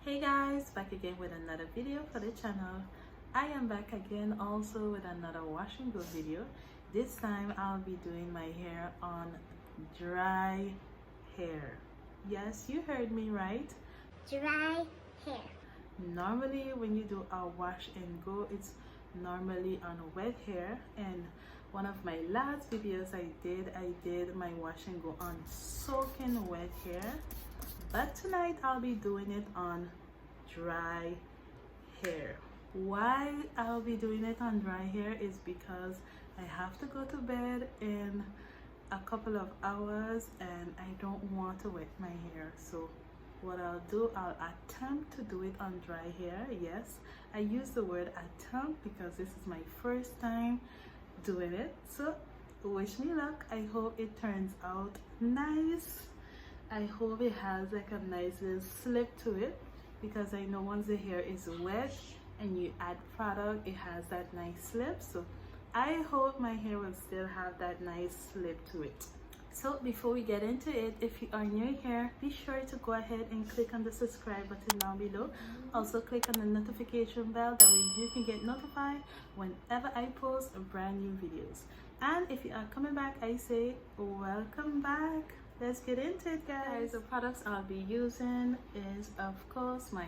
Hey guys, back again with another video for the channel. I am back again also with another wash and go video. This time I'll be doing my hair on dry hair. Yes, you heard me right. Dry hair. Normally when you do a wash and go, it's normally on wet hair, and one of my last videos I did my wash and go on soaking wet hair, but tonight I'll be doing it on dry hair. Why I'll be doing it on dry hair is because I have to go to bed in a couple of hours and I don't want to wet my hair. So what I'll do, I'll attempt to do it on dry hair. Yes, I use the word attempt because this is my first time doing it. So wish me luck. I hope it turns out nice. I hope it has like a nice little slip to it, because I know once the hair is wet and you add product, it has that nice slip. So I hope my hair will still have that nice slip to it. So before we get into it, if you are new here, be sure to go ahead and click on the subscribe button down below. Also click on the notification bell, that way you can get notified whenever I post brand new videos. And if you are coming back, I say welcome back. Let's get into it, guys. The products I'll be using is of course my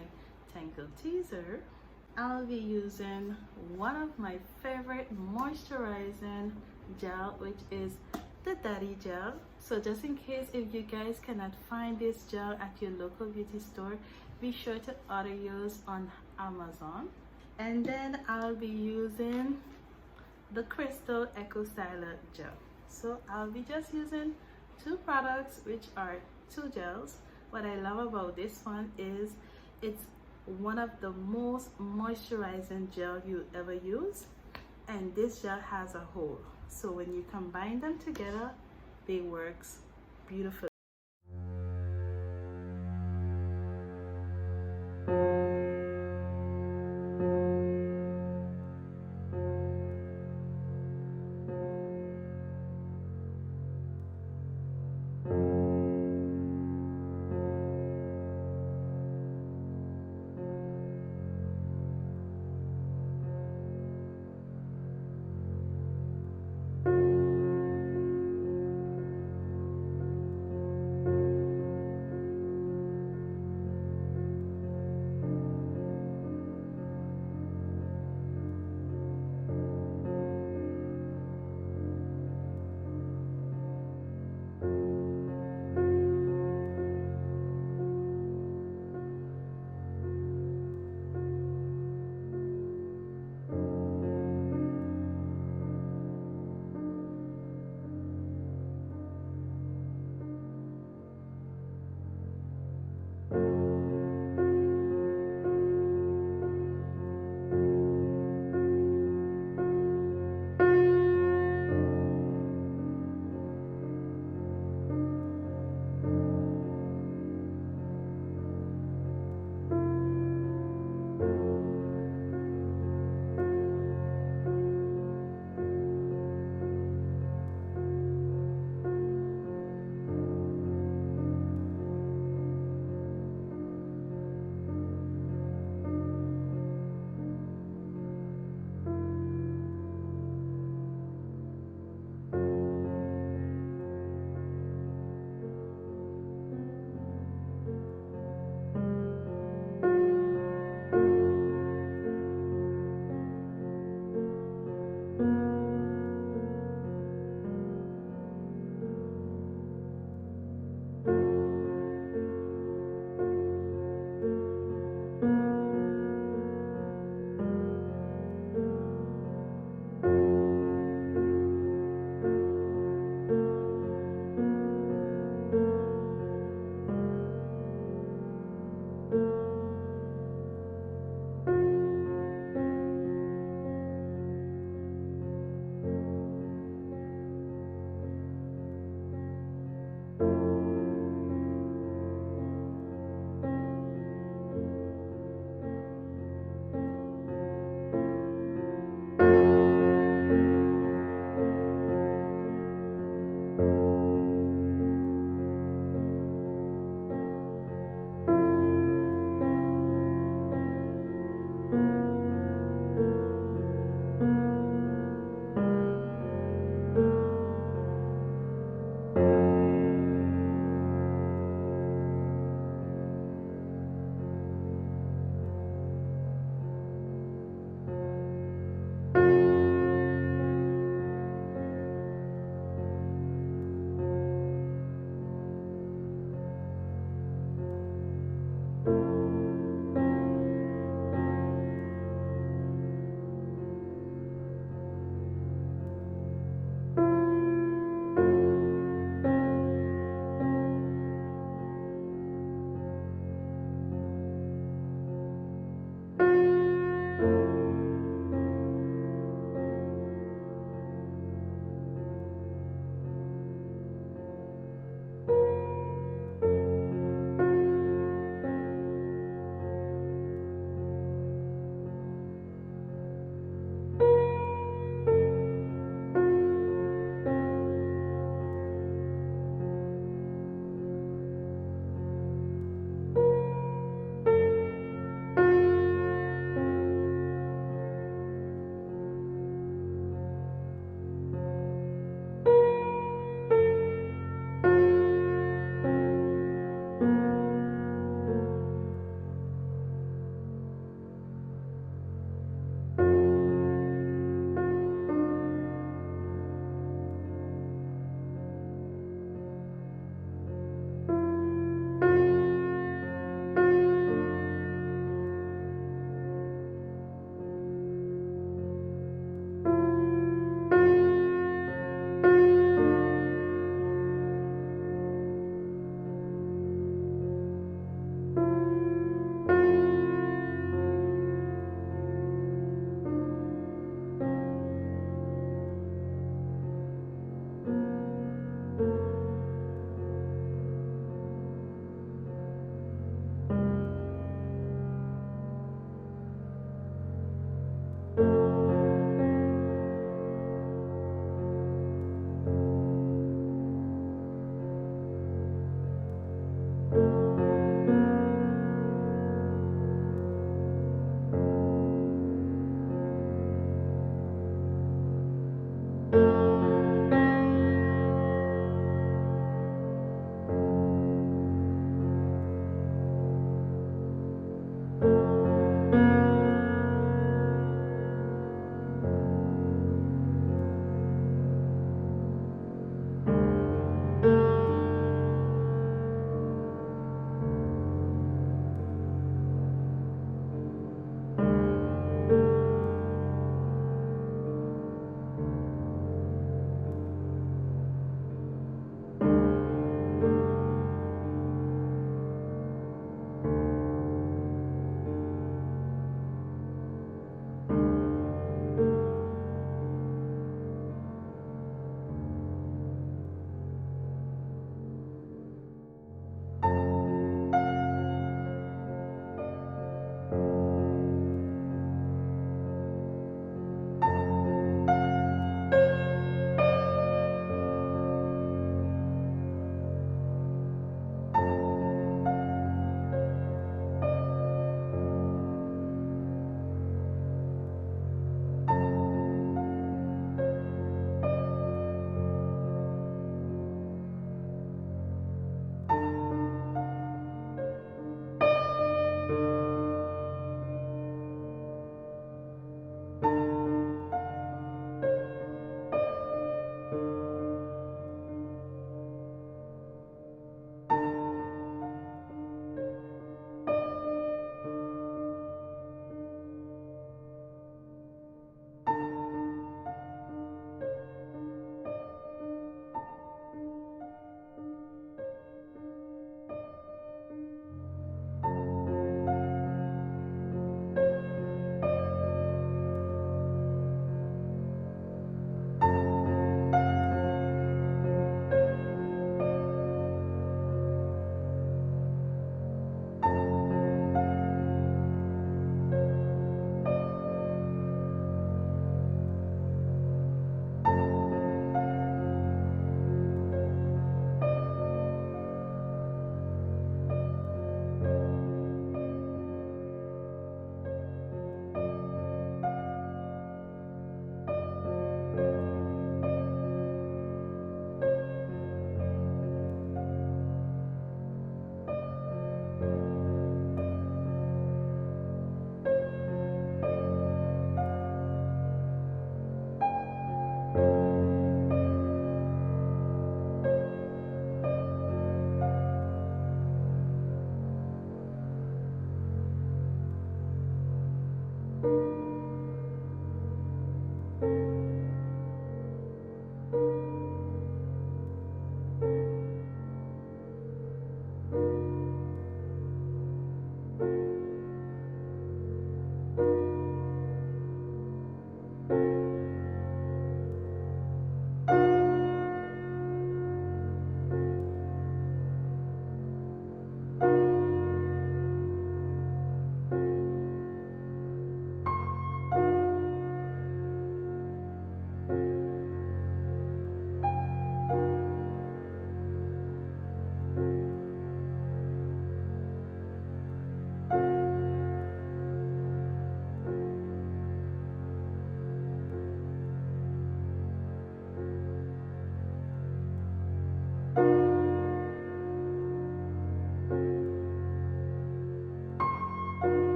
Tangle Teaser. I'll be using one of my favorite moisturizing gel, which is the Daddy Gel. So just in case if you guys cannot find this gel at your local beauty store, be sure to order yours on Amazon. And then I'll be using the Crystal Eco Styler Gel. So I'll be just using two products, which are two gels. What I love about this one is it's one of the most moisturizing gel you ever use, and this gel has a hole, so when you combine them together, they works beautifully.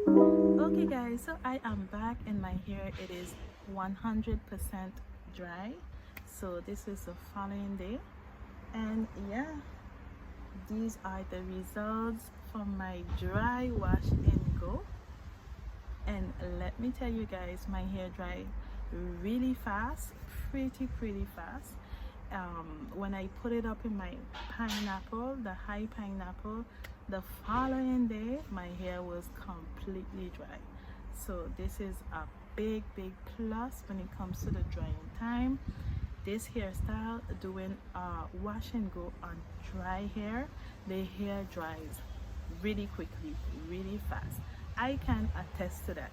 Okay guys, so I am back and my hair, it is 100% dry. So this is the following day, and yeah, these are the results from my dry wash and go. And let me tell you guys, my hair dried really fast, pretty fast. When I put it up in my pineapple, the high pineapple, the following day my hair was completely dry. So this is a big plus when it comes to the drying time. This hairstyle, doing a wash and go on dry hair, the hair dries really quickly, really fast. I can attest to that.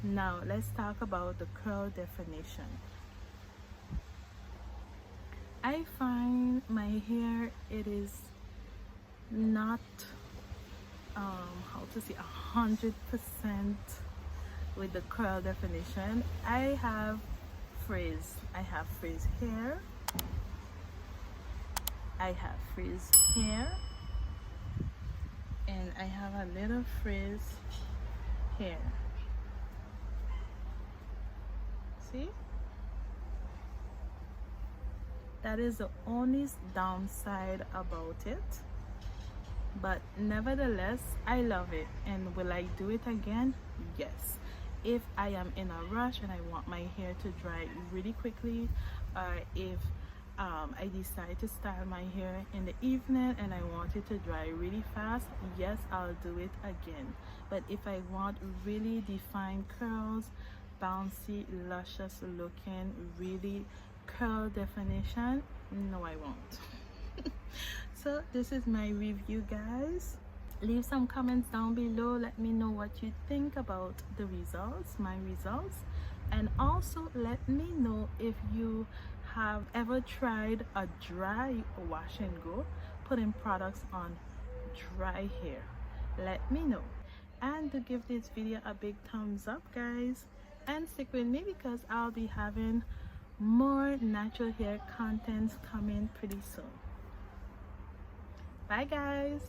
Now let's talk about the curl definition. I find my hair, it is not how to say 100% with the curl definition. I have frizz. I have frizz hair. I have frizz hair, and I have a little frizz hair. See? That is the only downside about it, but nevertheless I love it. And will I do it again? Yes. If I am in a rush and I want my hair to dry really quickly, or if I decide to style my hair in the evening and I want it to dry really fast, yes, I'll do it again. But if I want really defined curls, bouncy, luscious looking, really curl definition, no, I won't. So this is my review, guys. Leave some comments down below. Let me know what you think about the results, my results, and also let me know if you have ever tried a dry wash and go, putting products on dry hair. Let me know, and to give this video a big thumbs up, guys, and stick with me because I'll be having more natural hair contents coming pretty soon. Bye guys.